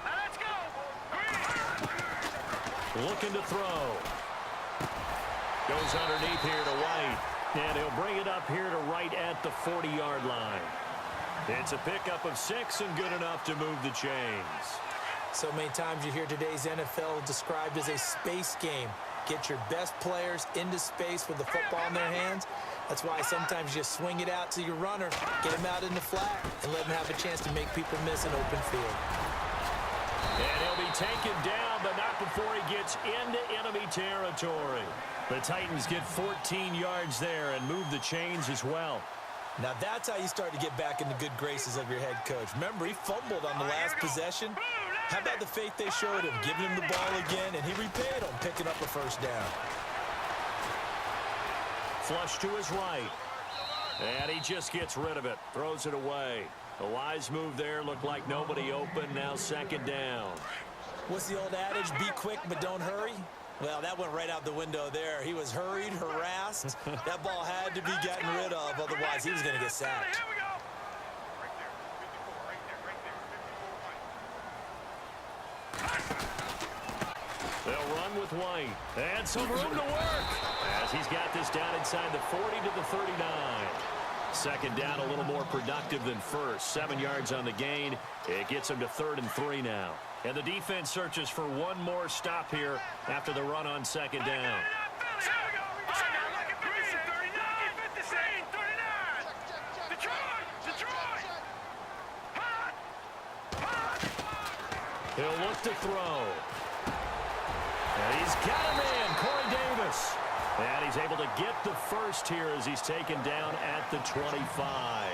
Now let's go. Looking to throw. Goes underneath here to White. And he'll bring it up here to right at the 40-yard line. It's a pickup of 6 and good enough to move the chains. So many times you hear today's NFL described as a space game. Get your best players into space with the football in their hands. That's why sometimes you swing it out to your runner, get him out in the flat, and let him have a chance to make people miss an open field. And he'll be taken down, but not before he gets into enemy territory. The Titans get 14 yards there and move the chains as well. Now that's how you start to get back in the good graces of your head coach. Remember, he fumbled on the last possession. How about the faith they showed him, giving him the ball again, and he repaid them, picking up a first down. Flush to his right. And he just gets rid of it, throws it away. A wise move there, looked like nobody open, now second down. What's the old adage, be quick but don't hurry? Well, that went right out the window there. He was hurried, harassed. That ball had to be gotten rid of, otherwise he was going to get sacked. Here we go. They'll run with White. And some room to work as he's got this down inside the 40 to the 39. Second down, a little more productive than first. 7 yards on the gain. It gets him to 3rd and 3 now. And the defense searches for one more stop here after the run on second down. He'll look to throw. And he's got a man, Corey Davis. And he's able to get the first here as he's taken down at the 25.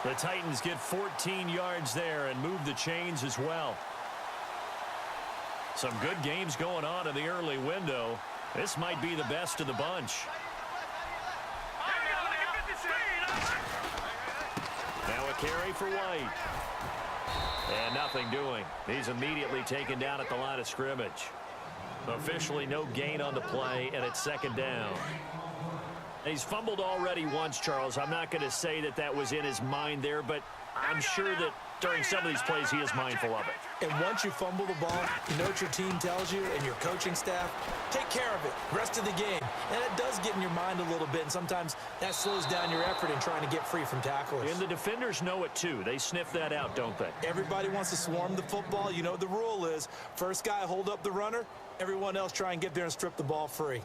The Titans get 14 yards there and move the chains as well. Some good games going on in the early window. This might be the best of the bunch. Now a carry for White. And nothing doing. He's immediately taken down at the line of scrimmage. Officially no gain on the play, and it's second down. He's fumbled already once, Charles. I'm not going to say that that was in his mind there, but I'm sure that during some of these plays he is mindful of it. And once you fumble the ball, you know what your team tells you and your coaching staff? Take care of it. Rest of the game. And it does get in your mind a little bit, and sometimes that slows down your effort in trying to get free from tacklers. And the defenders know it too. They sniff that out, don't they? Everybody wants to swarm the football. You know what the rule is. First guy hold up the runner. Everyone else try and get there and strip the ball free.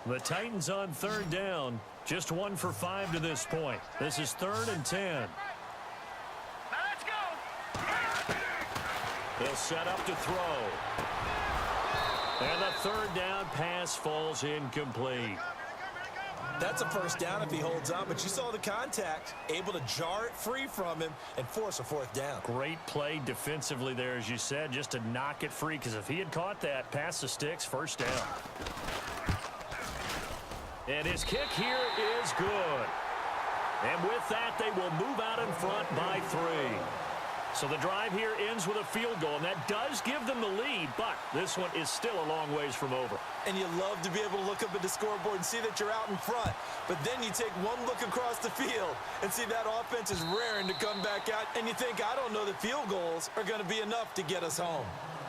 The Titans on 3rd down. Just 1 for 5 to this point. This is 3rd and 10. Now let's go. They'll set up to throw. And the 3rd down pass falls incomplete. That's a first down if he holds on, but you saw the contact. Able to jar it free from him and force a 4th down. Great play defensively there, as you said, just to knock it free, because if he had caught that, pass the sticks, first down. And his kick here is good. And with that, they will move out in front by 3. So the drive here ends with a field goal, and that does give them the lead, but this one is still a long ways from over. And you love to be able to look up at the scoreboard and see that you're out in front. But then you take one look across the field and see that offense is raring to come back out, and you think, I don't know that field goals are going to be enough to get us home.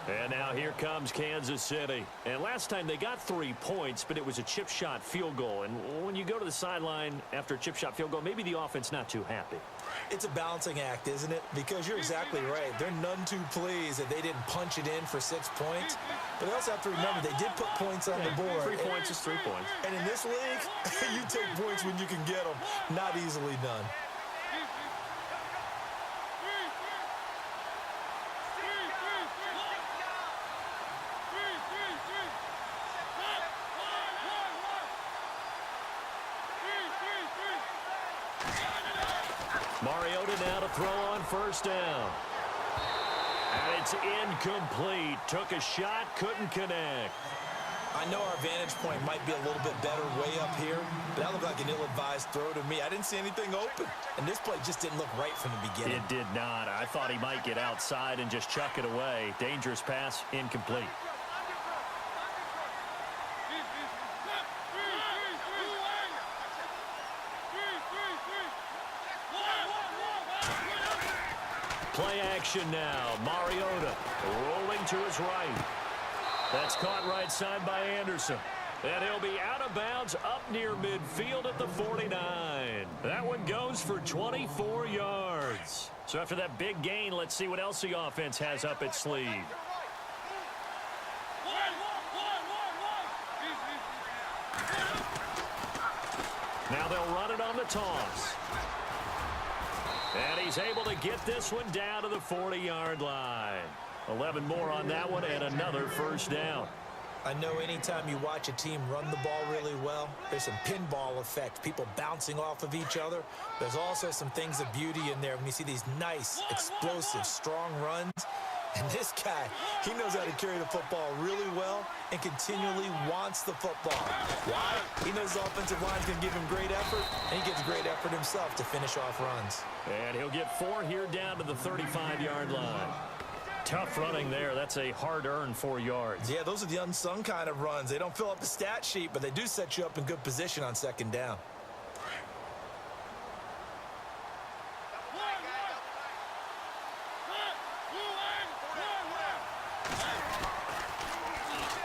And now here comes Kansas City. And last time they got 3 points, but it was a chip shot field goal. And when you go to the sideline after a chip shot field goal, maybe the offense not too happy. It's a balancing act, isn't it? Because you're exactly right. They're none too pleased that they didn't punch it in for 6 points. But they also have to remember they did put points on the board. 3 points is 3 points. And in this league, you take points when you can get them. Not easily done. Mariota now to throw on first down. And it's incomplete. Took a shot, couldn't connect. I know our vantage point might be a little bit better way up here, but that looked like an ill-advised throw to me. I didn't see anything open, and this play just didn't look right from the beginning. It did not. I thought he might get outside and just chuck it away. Dangerous pass, incomplete. Play action now. Mariota rolling to his right. That's caught right side by Anderson. And he'll be out of bounds up near midfield at the 49. That one goes for 24 yards. So after that big gain, let's see what else the offense has up its sleeve. Now they'll run it on the toss. And he's able to get this one down to the 40-yard line. 11 more on that one and another first down. I know anytime you watch a team run the ball really well, there's some pinball effect, people bouncing off of each other. There's also some things of beauty in there when you see these nice, explosive, strong runs. And this guy, he knows how to carry the football really well and continually wants the football. Why? He knows the offensive line's going to give him great effort, and he gives great effort himself to finish off runs. And he'll get 4 here down to the 35-yard line. Tough running there. That's a hard-earned 4 yards. Yeah, those are the unsung kind of runs. They don't fill up the stat sheet, but they do set you up in good position on second down.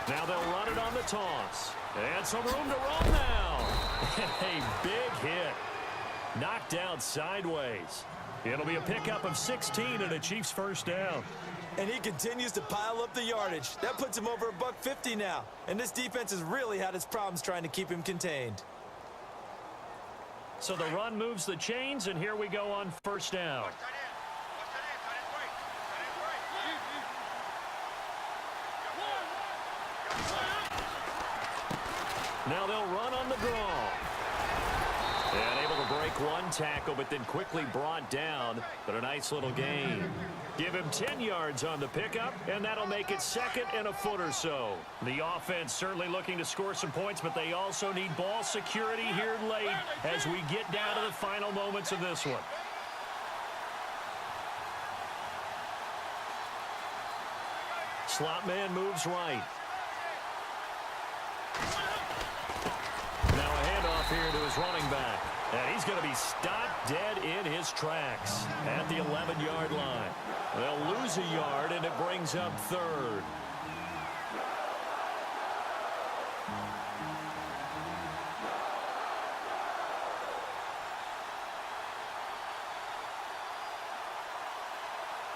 Now they'll run it on the toss. And some room to roll now. A big hit. Knocked out sideways. It'll be a pickup of 16 and a Chiefs first down. And he continues to pile up the yardage. That puts him over $150 now. And this defense has really had its problems trying to keep him contained. So the run moves the chains, and here we go on first down. Now they'll run on the draw. And able to break one tackle, but then quickly brought down. But a nice little gain. Give him 10 yards on the pickup, and that'll make it second and a foot or so. The offense certainly looking to score some points, but they also need ball security here late as we get down to the final moments of this one. Slot man moves right. Now a handoff here to his running back. And he's going to be stopped dead in his tracks at the 11-yard line. They'll lose a yard, and it brings up third.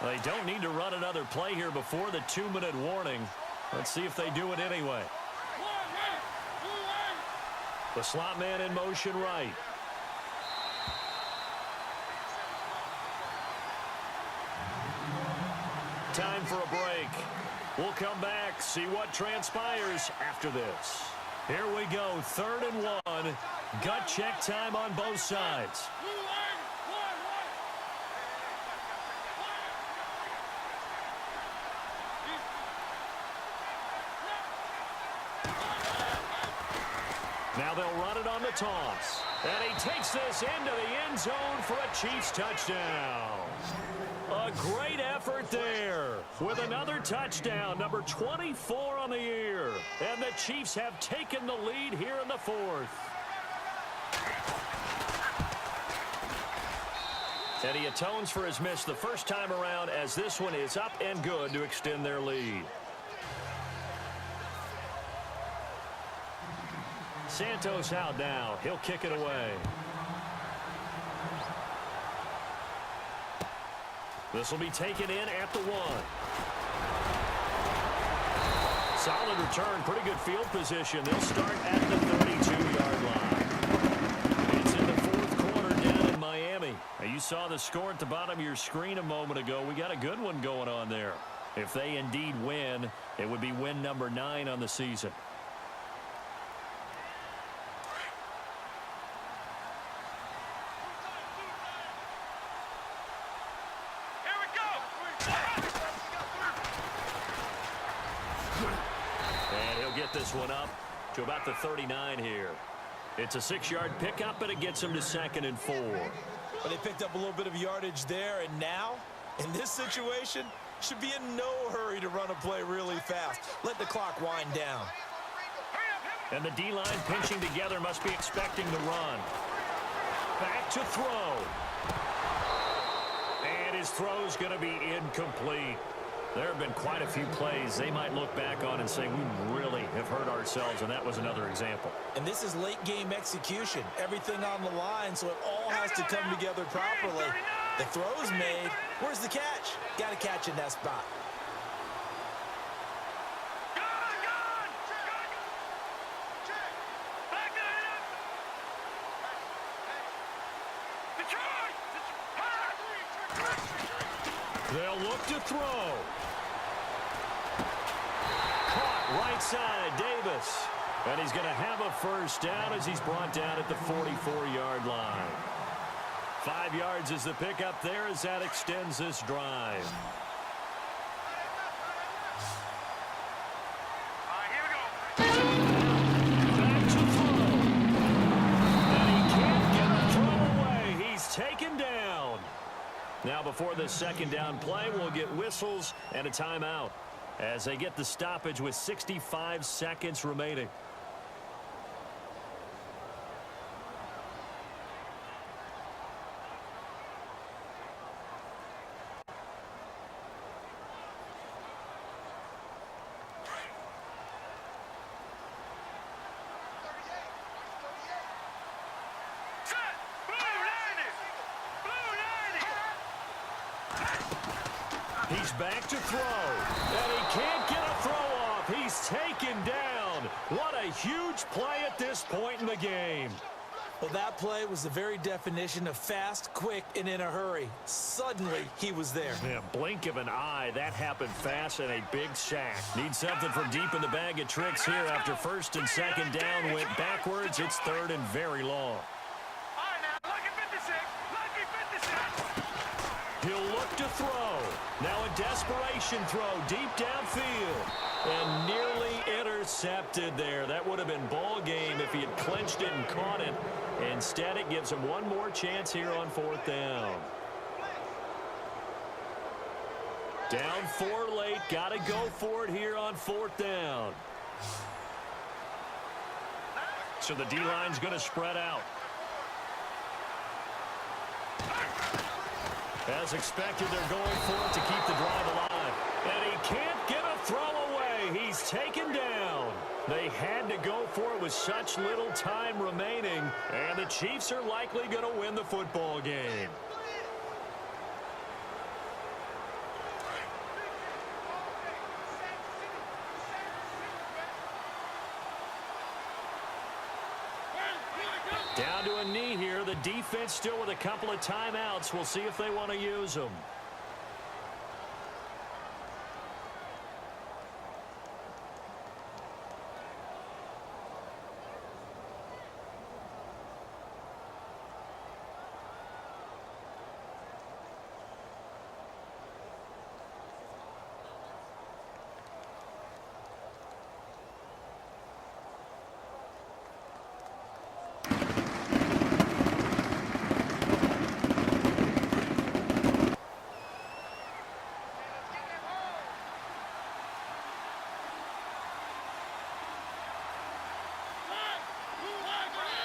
They don't need to run another play here before the 2-minute warning. Let's see if they do it anyway. The slot man in motion right. Time for a break. We'll come back, see what transpires after this. Here we go, 3rd and 1. Gut check time on both sides. Now they'll run it on the toss. And he takes this into the end zone for a Chiefs touchdown. A great effort there with another touchdown, number 24 on the year. And the Chiefs have taken the lead here in the 4th. And he atones for his miss the first time around as this one is up and good to extend their lead. Santos out now. He'll kick it away. This will be taken in at the 1. Solid return, pretty good field position. They'll start at the 32-yard line. It's in the 4th quarter down in Miami. Now, you saw the score at the bottom of your screen a moment ago. We got a good one going on there. If they indeed win, it would be win number 9 on the season. get this one up to about the 39 here. It's a 6-yard pickup, and it gets him to 2nd and 4. But they picked up a little bit of yardage there, and now, in this situation, should be in no hurry to run a play really fast. Let the clock wind down. And the D-line pinching together must be expecting the run. Back to throw. And his throw's going to be incomplete. There have been quite a few plays they might look back on and say, we really have hurt ourselves, and that was another example. And this is late-game execution. Everything on the line, so it all has to come together properly. The throw's made. Where's the catch? Got to catch in that spot. They'll look to throw. Caught right side, Davis. And he's going to have a first down as he's brought down at the 44-yard line. 5 yards is the pickup there as that extends this drive. Back to throw. And he can't get a throw away. He's taken down. Now before this second down play, we'll get whistles and a timeout as they get the stoppage with 65 seconds remaining. He's back to throw, and he can't get a throw off. He's taken down. What a huge play at this point in the game. Well, that play was the very definition of fast, quick, and in a hurry. Suddenly, he was there. Yeah, blink of an eye. That happened fast and a big sack. Need something from deep in the bag of tricks here after first and second down went backwards. It's 3rd and very long. He'll look to throw. Now a desperation throw deep downfield. And nearly intercepted there. That would have been ball game if he had clenched it and caught it. Instead, it gives him one more chance here on 4th down. Down 4 late. Got to go for it here on 4th down. So the D-line's going to spread out. As expected, they're going for it to keep the drive alive. And he can't get a throw away. He's taken down. They had to go for it with such little time remaining. And the Chiefs are likely going to win the football game. Down to a knee here. The defense still with a couple of timeouts. We'll see if they want to use them.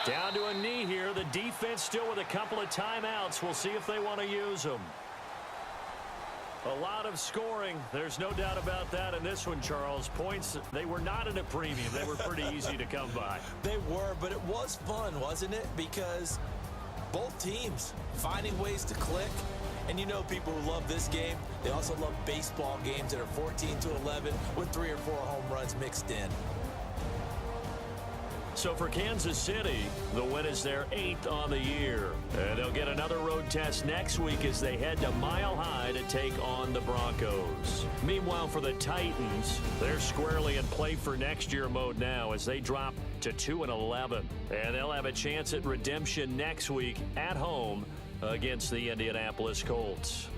Down to a knee here. The defense still with a couple of timeouts. We'll see if they want to use them. A lot of scoring. There's no doubt about that in this one, Charles. Points, they were not in a premium. They were pretty easy to come by. They were, but it was fun, wasn't it? Because both teams finding ways to click. And you know people who love this game, they also love baseball games that are 14-11 with 3 or 4 home runs mixed in. So for Kansas City, the win is their 8th on the year. And they'll get another road test next week as they head to Mile High to take on the Broncos. Meanwhile, for the Titans, they're squarely in play for next year mode now as they drop to 2-11. And they'll have a chance at redemption next week at home against the Indianapolis Colts.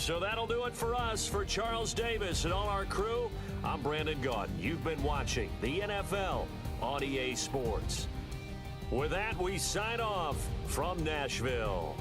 So that'll do it for us. For Charles Davis and all our crew, I'm Brandon Gaudin. You've been watching the NFL on EA Sports. With that, we sign off from Nashville.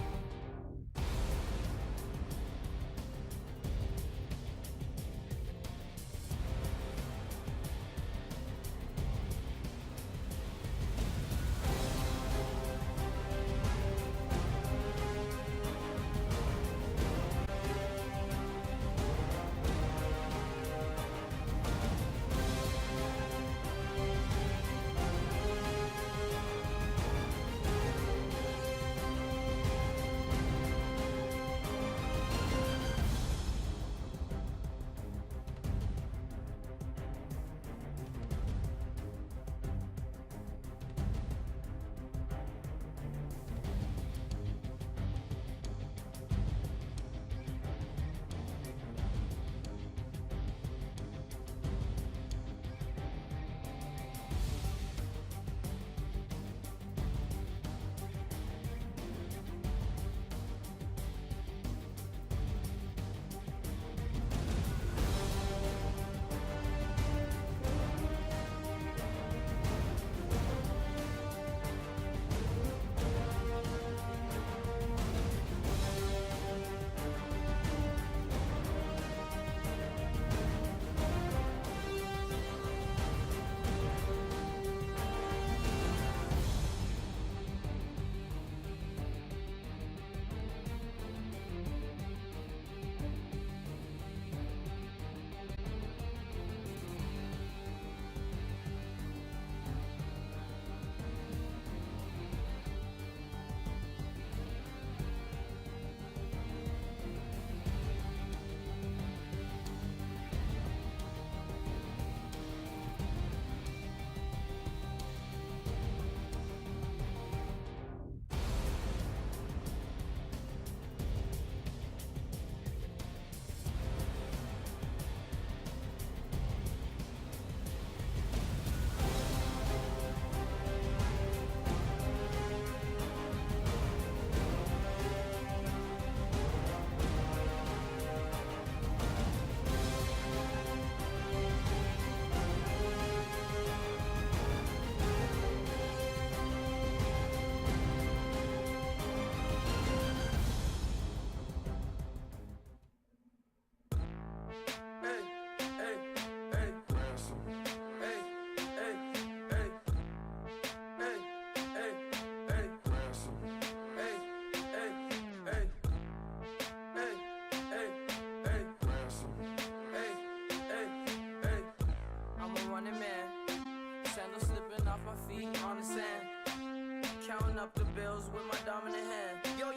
Counting up the bills with my dominant hand. Yo,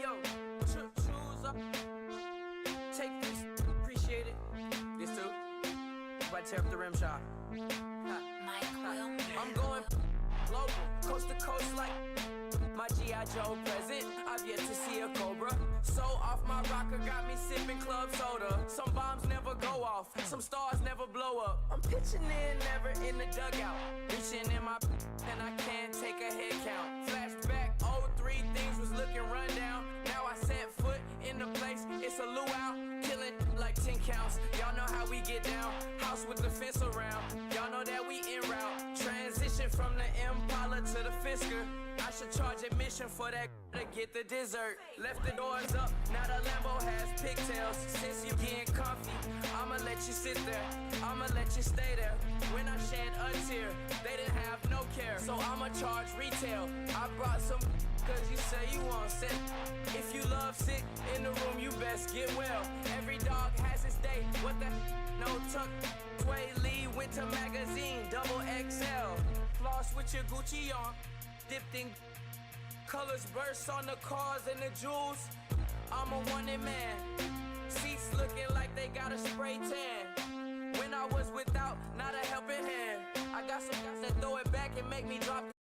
choose up. Take this, appreciate it. This too. If I tear up the rim shot. I'm going global, coast to coast like my G.I. Joe present. I've yet to see a Cobra. So off my rocker got me sipping club soda. Some bombs never go off, some stars never blow up. I'm pitching in, never in the dugout. Reaching in my and I can't take a head count. Flashback, 03, things was looking run down. Now I set foot in the place, it's a luau. Killing like 10 counts, y'all know how we get down. House with the fence around, y'all know that we en route. Transition from the Impala to the Fisker. I should charge admission for that to get the dessert. Left the doors up, now the Lambo has pigtails. Since you getting comfy, I'ma let you sit there, I'ma let you stay there. When I shed a tear, they didn't have no care. So I'ma charge retail. I brought some cause you say you want set. If you love sick in the room, you best get well. Every dog has its day, what the no tuck. Sway Lee, Winter Magazine, double XL. Floss with your Gucci on, dipped in colors burst on the cars and the jewels. I'm a wanted man. Seats looking like they got a spray tan. When I was without, not a helping hand. I got some guys that throw it back and make me drop